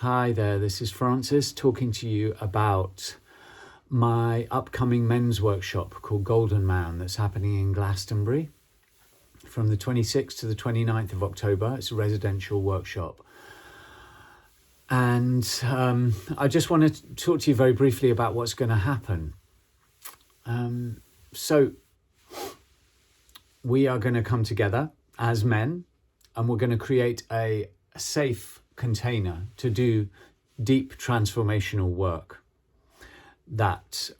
Hi there, this is Francis talking to you about my upcoming men's workshop called Golden Man that's happening in Glastonbury from the 26th to the 29th of October. It's a residential workshop. And I just want to talk to you very briefly about what's going to happen. So we are going to come together as men and we're going to create a safe container to do deep transformational work that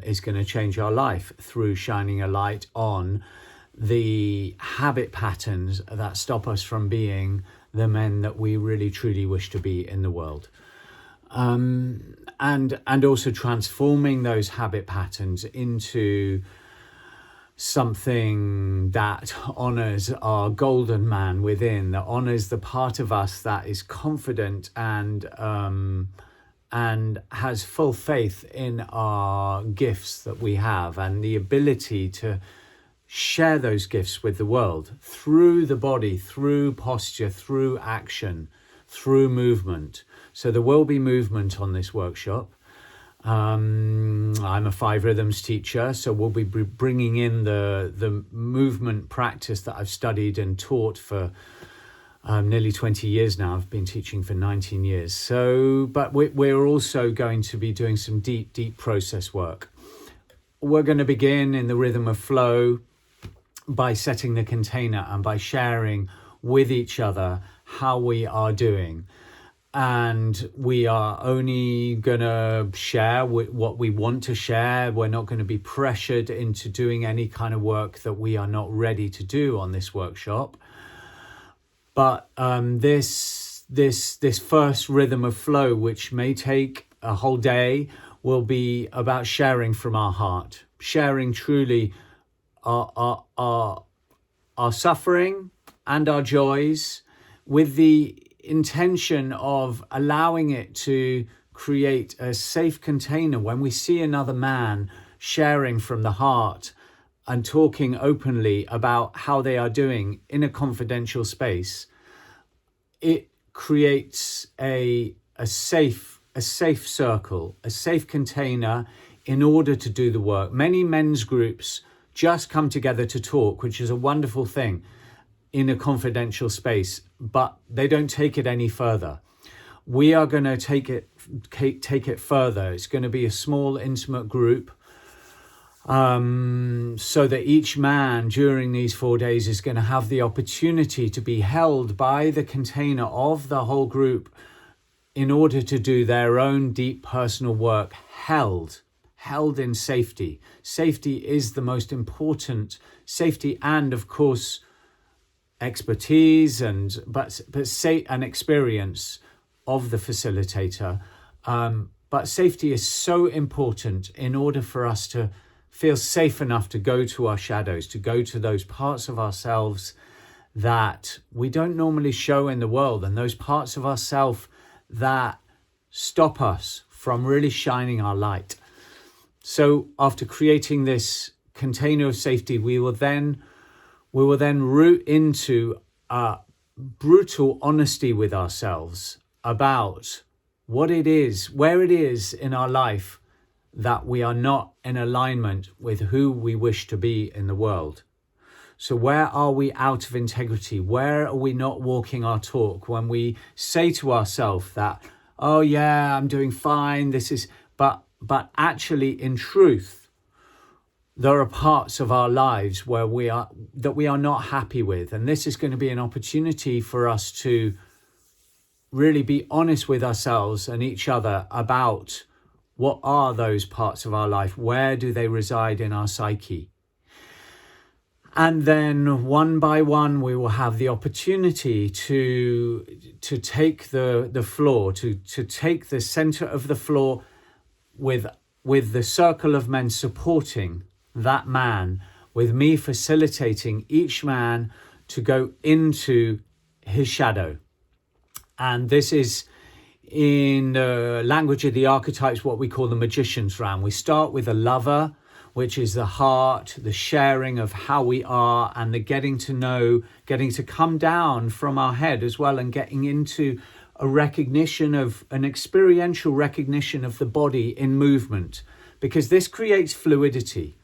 is going to change our life through shining a light on the habit patterns that stop us from being the men that we really truly wish to be in the world, and also transforming those habit patterns into something that honors our golden man within, that honors the part of us that is confident and has full faith in our gifts that we have and the ability to share those gifts with the world through the body, through posture, through action, through movement. So there will be movement on this workshop. I'm a 5 rhythms teacher, so we'll be bringing in the movement practice that I've studied and taught for nearly 20 years now. I've been teaching for 19 years. But we're also going to be doing some deep process work. We're going to begin in the rhythm of flow by setting the container and by sharing with each other how we are doing. And we are only going to share what we want to share. We're not going to be pressured into doing any kind of work that we are not ready to do on this workshop. But this first rhythm of flow, which may take a whole day, will be about sharing from our heart, sharing truly our suffering and our joys, with the intention of allowing it to create a safe container. When we see another man sharing from the heart and talking openly about how they are doing in a confidential space, it creates a safe circle, a safe container in order to do the work. Many men's groups just come together to talk, which is a wonderful thing, in a confidential space, but they don't take it any further. We are going to take it further. It's going to be a small, intimate group, so that each man during these 4 days is going to have the opportunity to be held by the container of the whole group in order to do their own deep personal work, held in safety. Safety is the most important, safety and, of course, expertise and experience of the facilitator, but safety is so important in order for us to feel safe enough to go to our shadows, to go to those parts of ourselves that we don't normally show in the world, and those parts of ourselves that stop us from really shining our light. So after creating this container of safety, we will then root into brutal honesty with ourselves about what it is, where it is in our life that we are not in alignment with who we wish to be in the world. So where are we out of integrity? Where are we not walking our talk when we say to ourselves that, oh yeah, I'm doing fine, but actually in truth, there are parts of our lives where we are not happy with. And this is going to be an opportunity for us to really be honest with ourselves and each other about what are those parts of our life? Where do they reside in our psyche? And then one by one, we will have the opportunity to take the floor, to take the center of the floor with the circle of men supporting that man, with me facilitating each man to go into his shadow. And this is, in the language of the archetypes, what we call the magician's round. We start with a lover, which is the heart, the sharing of how we are, and the getting to come down from our head as well, and getting into a recognition of an experiential recognition of the body in movement, because this creates fluidity.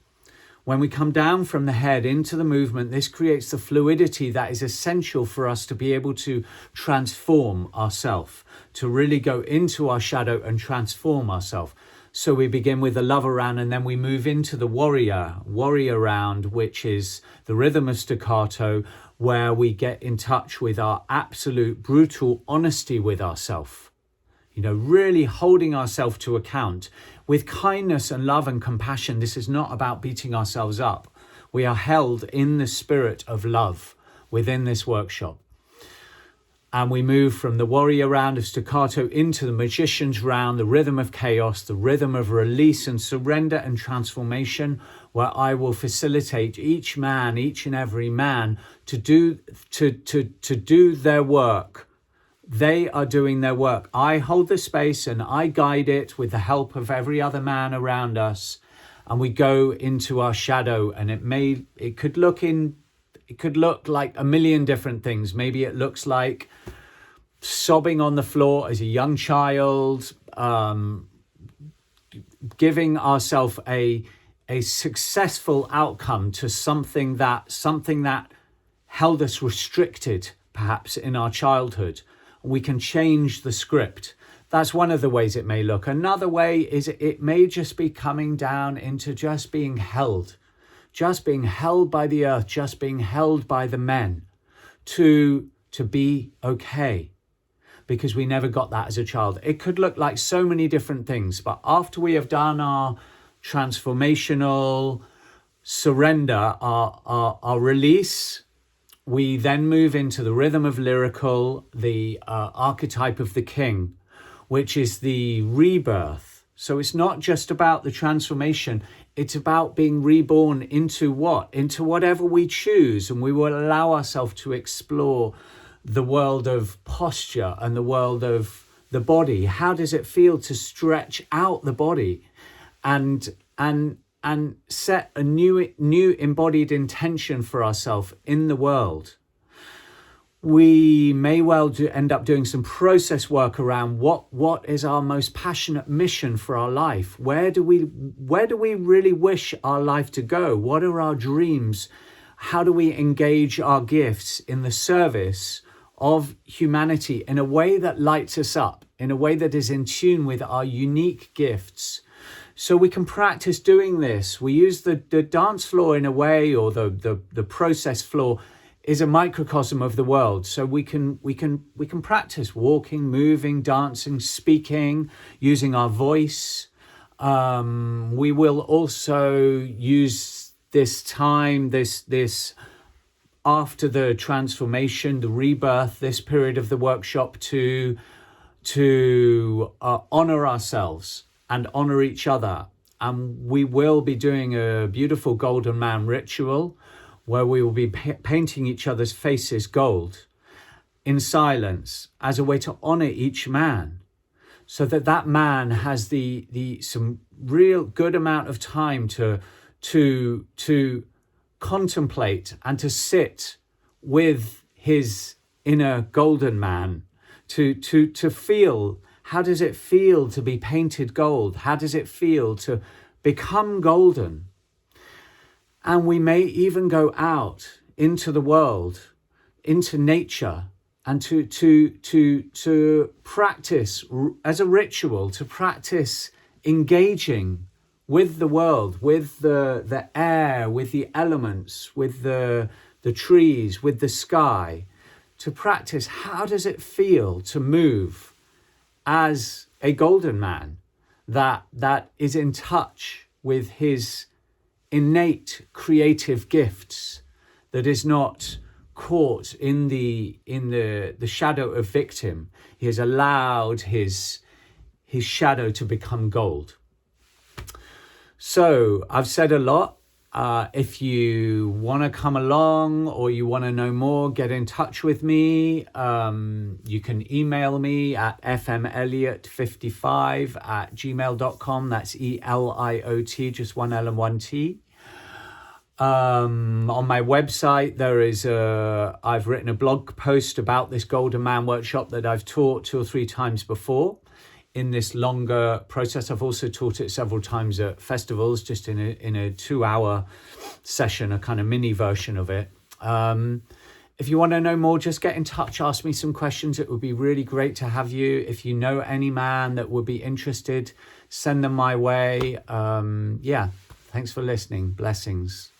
When we come down from the head into the movement, this creates the fluidity that is essential for us to be able to transform ourselves, to really go into our shadow and transform ourselves. So we begin with the lover round, and then we move into the warrior round, which is the rhythm of staccato, where we get in touch with our absolute brutal honesty with ourselves. Really holding ourselves to account with kindness and love and compassion. This is not about beating ourselves up. We are held in the spirit of love within this workshop. And we move from the warrior round of staccato into the magician's round, the rhythm of chaos, the rhythm of release and surrender and transformation, where I will facilitate each and every man to do their work. They are doing their work. I hold the space and I guide it with the help of every other man around us. And we go into our shadow, and it could look like a million different things. Maybe it looks like sobbing on the floor as a young child, giving ourselves a successful outcome to something that held us restricted, perhaps in our childhood. We can change the script. That's one of the ways it may look. Another way is it may just be coming down into just being held by the earth, just being held by the men to be okay, because we never got that as a child. It could look like so many different things, but after we have done our transformational surrender, our release, we then move into the rhythm of lyrical, the archetype of the king, which is the rebirth. So it's not just about the transformation, it's about being reborn into what? Into whatever we choose, and we will allow ourselves to explore the world of posture and the world of the body. How does it feel to stretch out the body and set a new embodied intention for ourselves in the world? We may well end up doing some process work around what is our most passionate mission for our life. Where do we really wish our life to go? What are our dreams? How do we engage our gifts in the service of humanity in a way that lights us up, in a way that is in tune with our unique gifts? So we can practice doing this. We use the dance floor in a way, or the process floor is a microcosm of the world. So we can practice walking, moving, dancing, speaking, using our voice. We will also use this time, this after the transformation, the rebirth, this period of the workshop to honor ourselves and honor each other. And we will be doing a beautiful Golden Man ritual where we will be painting each other's faces gold in silence as a way to honor each man, so that man has some real good amount of time to contemplate and to sit with his inner golden man, to feel, how does it feel to be painted gold? How does it feel to become golden? And we may even go out into the world, into nature, and to practice as a ritual, to practice engaging with the world, with the air, with the elements, with the trees, with the sky, to practice how does it feel to move as a golden man that is in touch with his innate creative gifts, that is not caught in the shadow of victim. He has allowed his shadow to become gold. So I've said a lot. If you want to come along or you want to know more, get in touch with me. You can email me at fmelliot55@gmail.com. That's ELIOT, just one L and one T. On my website, I've written a blog post about this Golden Man workshop that I've taught 2 or 3 times before in this longer process. I've also taught it several times at festivals, just in a 2-hour session, a kind of mini version of it. If you want to know more, just get in touch, ask me some questions. It would be really great to have you. If you know any man that would be interested, send them my way. Thanks for listening. Blessings.